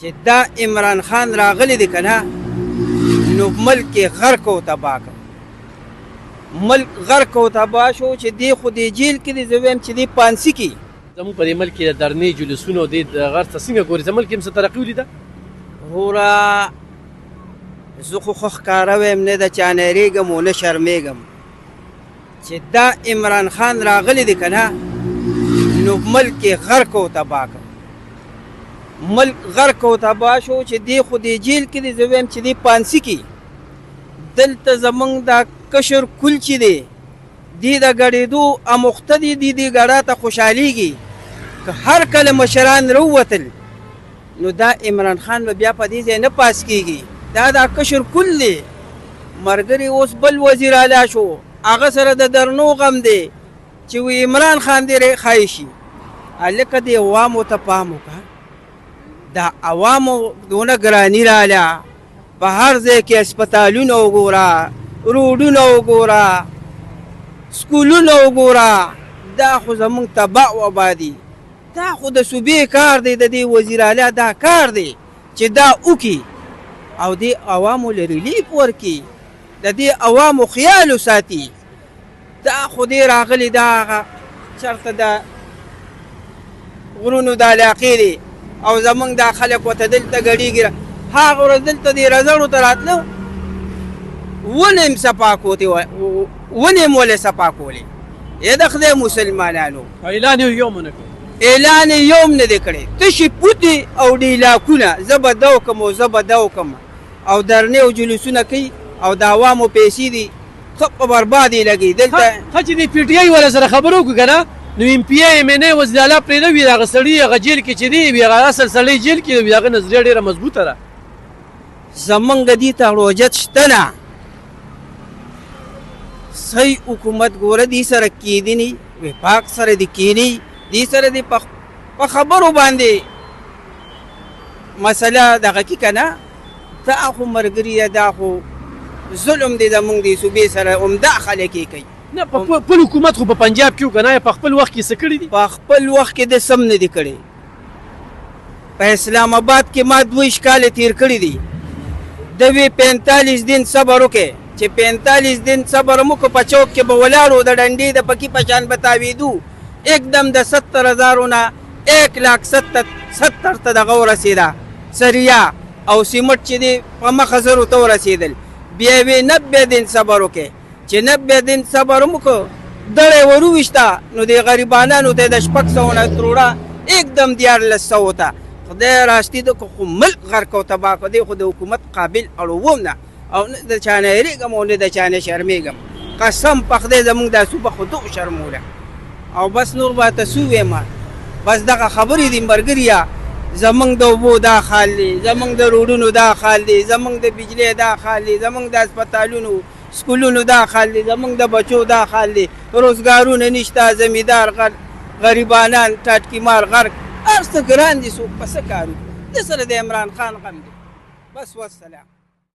چې دا عمران خان راغلی دی کنه نو ملک غرق او تباه کړ. ملک غرق او تباه شو چې دی خو دې جیل کې دی. زه وایم چې دی پانسي کې زموږ په دې ملک کې د درنې جلوسونو د غر ته څنګه ګورې؟ زموږ ملک کې هم څه ترقي ولیده؟ وروره زه خو ښکاره وایم نه د چا نه یېرېږم او نه شرمېږم چې دا عمران خان راغلی دی کنه نو ملک غرق او تباه کړ. ملک غرق او تباه شو چې دی خو دې جیل کې دی. زه وایم چې دی پانسي کې دلته زمونږ دا کشر کل چې دی دی د ګډېدو اموخته دی. دی دې ګډا ته خوشحالیږي که هر کله مشران راووتل نو دا عمران خان به بیا په دې ځای نه پاس کېږي. دا کشر کل دی. ملګری اوس بل وزیر اعلی شو هغه سره د درنو غم دی چې وی عمران خان دې ښایي شي. هلکه دې عوامو ته پام وکړه. دا عوامو دونه ګراني راله په هر ځای کې هسپتالونه وګوره، روډونه وګوره، سکولونه وګوره. دا خو زمونږ تباه و آبادي. دا خو د صوبې کار دی، د دې وزیر اعلی دا کار دی چې دا وکړي او دې عوامو له ریلیف ورکړي، د دې عوامو خیال وساتي. دا خو دې راغلي دا هغه چېرته د غرونو د علاقې دی او زمونږ دا خلک ورته دلته ګډېږي. هغه ورځ دلته دې رزړو ته راتله ونې هم صفا کوتې ونې هم ولې صفا کولې. ای د خدای مسلمانانو اعلان یې یوم نه کړ، اعلان یې یوم نه دی کړی. تشې پوتې او ډیلاکونه زه به دا وکړم او زه به دا وکړم او درنې او جلوسونه کوي او د عوامو پیسې دي ښه په بربادي لګي. دلته ښه چې د پي ټي آی والا سره خبرې وکړو که نه نو ایم پي آی ایم ان اے وزیر اعلی پرې نه وي. هغه سړي هغه جیل کې چې دی وي هغه اصل سړی جیل کې وي. هغه نظریه ډېره مضبوطه ده. زمونږ دې ته روجت شته نه. صحیح حکومت ګوره دې سره کېدني وفاق سره دې کېني دې سره دې په خبرو باندې مسله دغه کې که نه. دا خو ملګري دا خو ظلم دی زمونږ دې صوبې سره عمده خلک یې کوي. نه خپل حکومت خو په پنجاب کې و که نه په خپل وخت کې څه کړي دي؟ په خپل وخت کې د سم نه دي کړی. په اسلام آباد کې ما 2 کاله تیر کړي دي. د وی 45 دن صبر وکړې چې 45 دن صبر مو کو په چوک کې به ولاړو د ډنډې د پکې په شان به تاوېدو. एकदम د 70,000 نه 1,70,000 ته دغه ورسېده سریا او سیمټ چې دی په مخه زرو ته ورسېدل. بیا یې 90 دن صبر وکړې چې 90 دن صبر مو کو دړې وروویشته نو د غریبانانو ته د 600 نه تروړه एकदम 1400 ته. خدای راستی د خو ملک غرق او تباه کړ. دی خو د حکومت قابل اړوم نه او نه د چا نه یېرېږم او نه د چا نه شرمېږم. قسم په خدای زمونږ دا صوبه خو دغه شرموله او بس نور به ته څه ووایم. بس دغه خبرې دي ملګريه. زمونږ د اوبو دا حال دی، زمونږ د روډونو دا حال دی، زمونږ د بجلۍ دا حال دی، زمونږ د هسپتالونو سکولونو دا حال دی، زمونږ د بچو دا حال دی. روزګارونه نشته، زمیندار غریبانان ټاټکي مار غرق هر څه ګران دي. څوک په څه کار وکړي؟ د سره د عمران خان غم دی. بس والسلام.